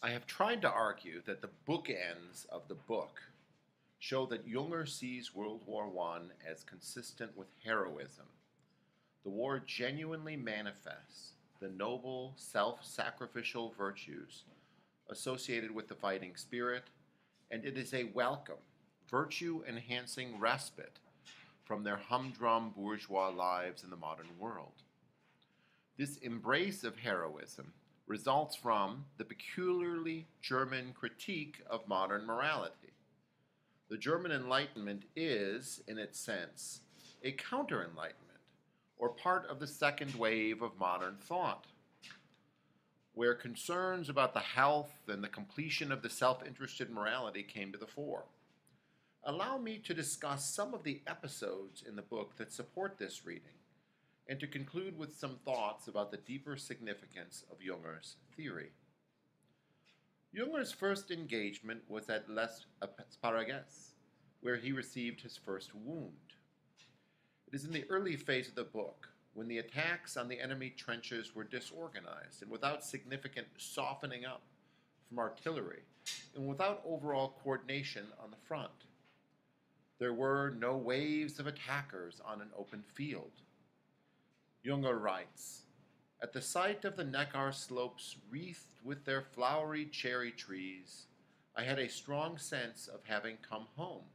I have tried to argue that the bookends of the book show that Junger sees World War I as consistent with heroism. The war genuinely manifests the noble, self sacrificial virtues associated with the fighting spirit, and it is a welcome, virtue enhancing respite from their humdrum bourgeois lives in the modern world. This embrace of heroism results from the peculiarly German critique of modern morality. The German Enlightenment is, in its sense, a counter Enlightenment, or part of the second wave of modern thought, where concerns about the health and the completion of the self interested morality came to the fore. Allow me to discuss some of the episodes in the book that support this reading, and to conclude with some thoughts about the deeper significance of Junger's theory. Junger's first engagement was at Les Asparagus, where he received his first wound. It is in the early phase of the book, when the attacks on the enemy trenches were disorganized and without significant softening up from artillery, and without overall coordination on the front. There were no waves of attackers on an open field. Junger writes, "At the sight of the Neckar slopes wreathed with their flowery cherry trees, I had a strong sense of having come home.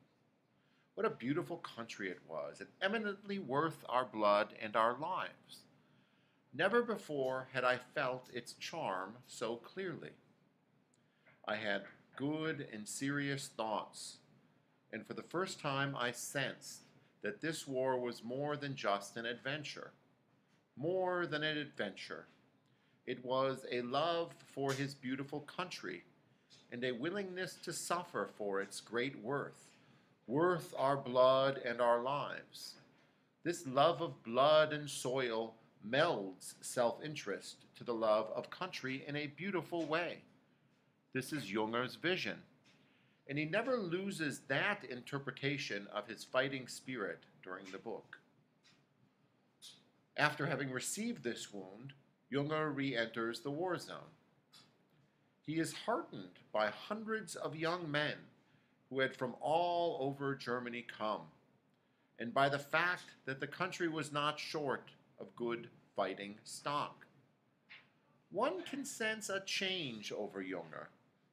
What a beautiful country it was, and eminently worth our blood and our lives. Never before had I felt its charm so clearly. I had good and serious thoughts, and for the first time I sensed that this war was more than just an adventure. More than an adventure. It was a love for his beautiful country, and a willingness to suffer for its great worth our blood and our lives. This love of blood and soil melds self-interest to the love of country in a beautiful way. This is Junger's vision, and he never loses that interpretation of his fighting spirit during the book. After having received this wound, Junger re-enters the war zone. He is heartened by hundreds of young men who had from all over Germany come, and by the fact that the country was not short of good fighting stock. One can sense a change over Junger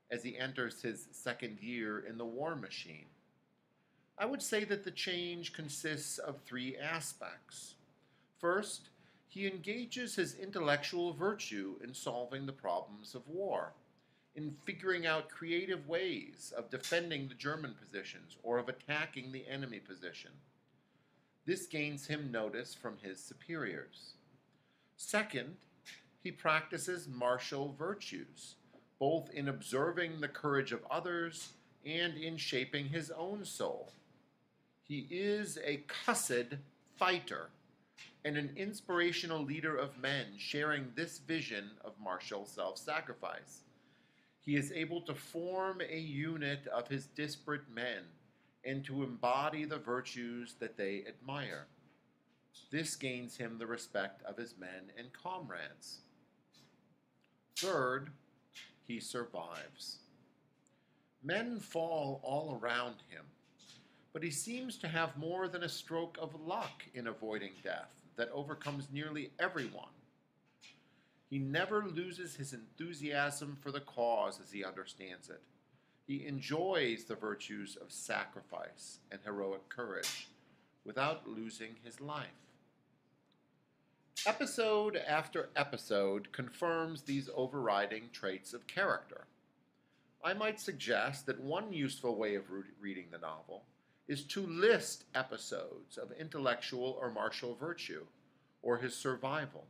as he enters his second year in the war machine. I would say that the change consists of three aspects. First, he engages his intellectual virtue in solving the problems of war, in figuring out creative ways of defending the German positions or of attacking the enemy position. This gains him notice from his superiors. Second, he practices martial virtues, both in observing the courage of others and in shaping his own soul. He is a cussed fighter, and an inspirational leader of men sharing this vision of martial self-sacrifice. He is able to form a unit of his disparate men and to embody the virtues that they admire. This gains him the respect of his men and comrades. Third, he survives. Men fall all around him, but he seems to have more than a stroke of luck in avoiding death that overcomes nearly everyone. He never loses his enthusiasm for the cause as he understands it. He enjoys the virtues of sacrifice and heroic courage without losing his life. Episode after episode confirms these overriding traits of character. I might suggest that one useful way of reading the novel is to list episodes of intellectual or martial virtue, or his survival,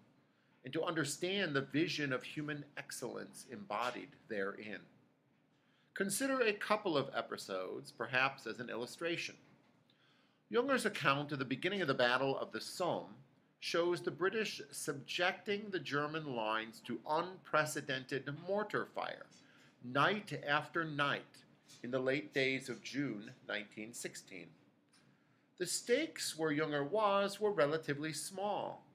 and to understand the vision of human excellence embodied therein. Consider a couple of episodes, perhaps as an illustration. Junger's account of the beginning of the Battle of the Somme shows the British subjecting the German lines to unprecedented mortar fire, night after night, in the late days of June 1916. The stakes where Junger was were relatively small.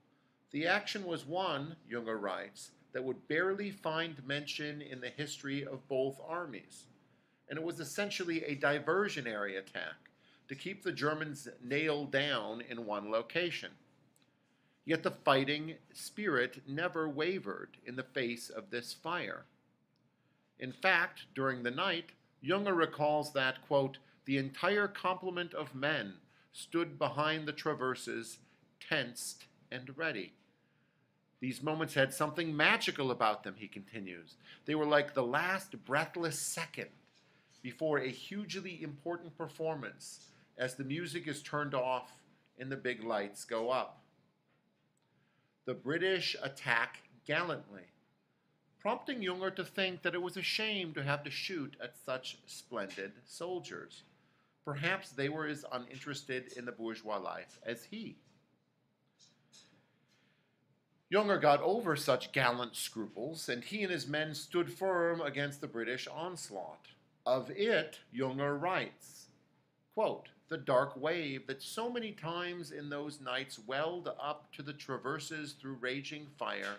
The action was one, Junger writes, that would barely find mention in the history of both armies. And it was essentially a diversionary attack to keep the Germans nailed down in one location. Yet the fighting spirit never wavered in the face of this fire. In fact, during the night, Junger recalls that, quote, the entire complement of men stood behind the traverses, tensed and ready. These moments had something magical about them, he continues. They were like the last breathless second before a hugely important performance as the music is turned off and the big lights go up. The British attack gallantly, prompting Junger to think that it was a shame to have to shoot at such splendid soldiers. Perhaps they were as uninterested in the bourgeois life as he. Junger got over such gallant scruples, and he and his men stood firm against the British onslaught. Of it, Junger writes, quote, the dark wave that so many times in those nights welled up to the traverses through raging fire,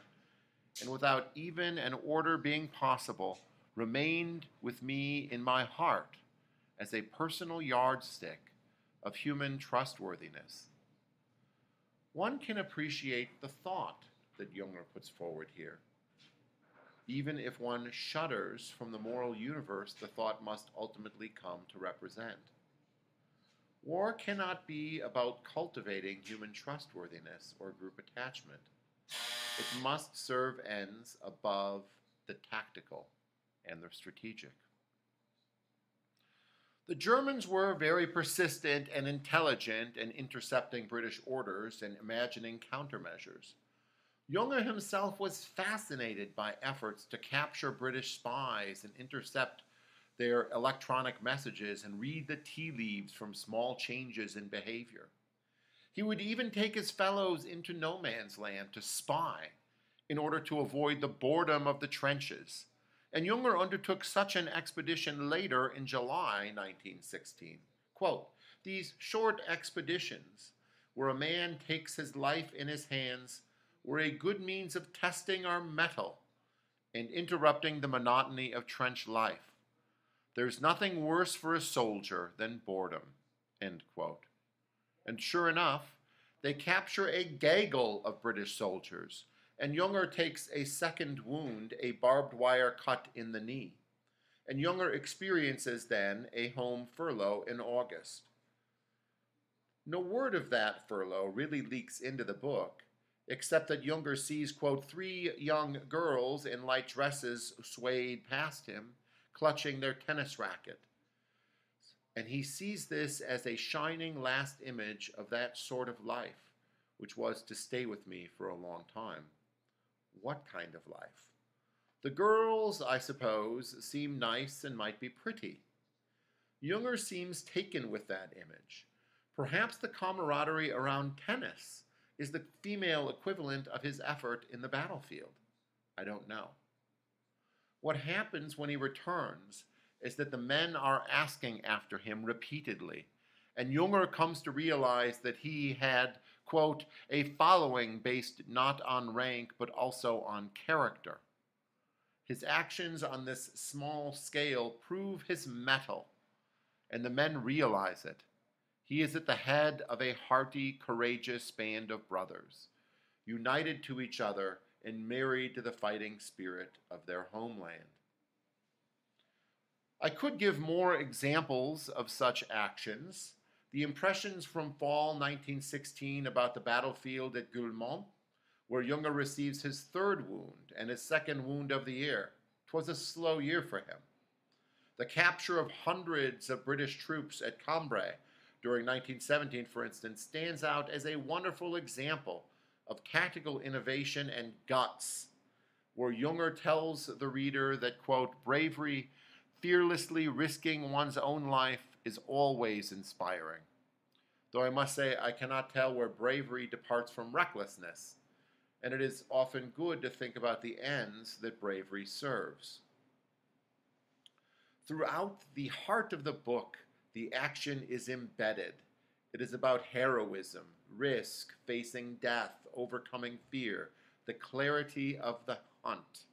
and without even an order being possible, remained with me in my heart as a personal yardstick of human trustworthiness. One can appreciate the thought that Junger puts forward here. Even if one shudders from the moral universe the thought must ultimately come to represent. War cannot be about cultivating human trustworthiness or group attachment. It must serve ends above the tactical and the strategic. The Germans were very persistent and intelligent in intercepting British orders and imagining countermeasures. Junger himself was fascinated by efforts to capture British spies and intercept their electronic messages and read the tea leaves from small changes in behavior. He would even take his fellows into no man's land to spy in order to avoid the boredom of the trenches. And Junger undertook such an expedition later in July 1916. Quote, these short expeditions, where a man takes his life in his hands, were a good means of testing our mettle and interrupting the monotony of trench life. There's nothing worse for a soldier than boredom, end quote. And sure enough, they capture a gaggle of British soldiers, and Junger takes a second wound, a barbed wire cut in the knee. And Junger experiences then a home furlough in August. No word of that furlough really leaks into the book, except that Junger sees, quote, 3 young girls in light dresses swayed past him, clutching their tennis racket. And he sees this as a shining last image of that sort of life, which was to stay with me for a long time. What kind of life? The girls, I suppose, seem nice and might be pretty. Junger seems taken with that image. Perhaps the camaraderie around tennis is the female equivalent of his effort in the battlefield. I don't know. What happens when he returns is that the men are asking after him repeatedly, and Junger comes to realize that he had, quote, a following based not on rank but also on character. His actions on this small scale prove his mettle, and the men realize it. He is at the head of a hearty, courageous band of brothers, united to each other and married to the fighting spirit of their homeland. I could give more examples of such actions. The impressions from fall 1916 about the battlefield at Guillemont, where Junger receives his 3rd wound and his 2nd wound of the year. 'Twas a slow year for him. The capture of hundreds of British troops at Cambrai during 1917, for instance, stands out as a wonderful example of tactical innovation and guts, where Junger tells the reader that, quote, bravery, fearlessly risking one's own life, is always inspiring. Though I must say I cannot tell where bravery departs from recklessness, and it is often good to think about the ends that bravery serves. Throughout the heart of the book, the action is embedded. It is about heroism, risk, facing death, overcoming fear, the clarity of the hunt.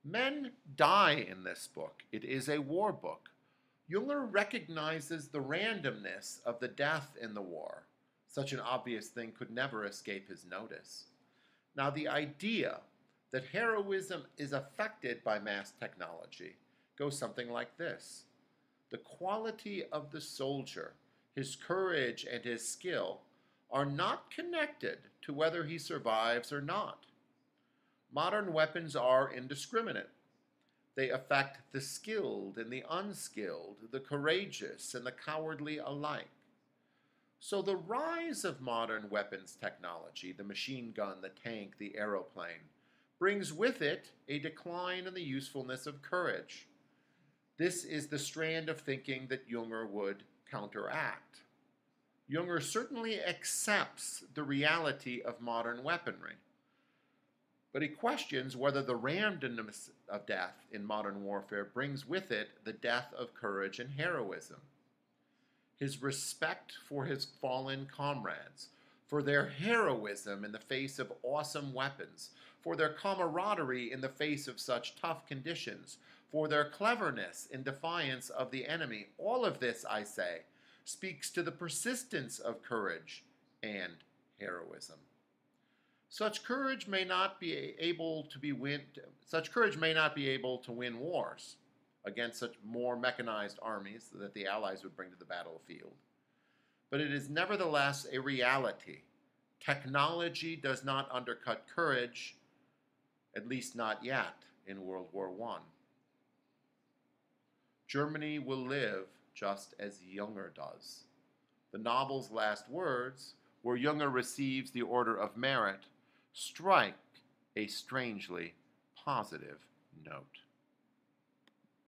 Men die in this book. It is a war book. Junger recognizes the randomness of the death in the war. Such an obvious thing could never escape his notice. Now, the idea that heroism is affected by mass technology goes something like this. The quality of the soldier, his courage and his skill, are not connected to whether he survives or not. Modern weapons are indiscriminate. They affect the skilled and the unskilled, the courageous and the cowardly alike. So the rise of modern weapons technology, the machine gun, the tank, the aeroplane, brings with it a decline in the usefulness of courage. This is the strand of thinking that Junger would counteract. Junger certainly accepts the reality of modern weaponry, but he questions whether the randomness of death in modern warfare brings with it the death of courage and heroism. His respect for his fallen comrades, for their heroism in the face of awesome weapons, for their camaraderie in the face of such tough conditions, for their cleverness in defiance of the enemy, all of this, I say, speaks to the persistence of courage and heroism. Such courage may not be able to win wars against such more mechanized armies that the Allies would bring to the battlefield. But it is nevertheless a reality. Technology does not undercut courage, at least not yet in World War I. Germany will live just as Junger does. The novel's last words, where Junger receives the Order of Merit, strike a strangely positive note.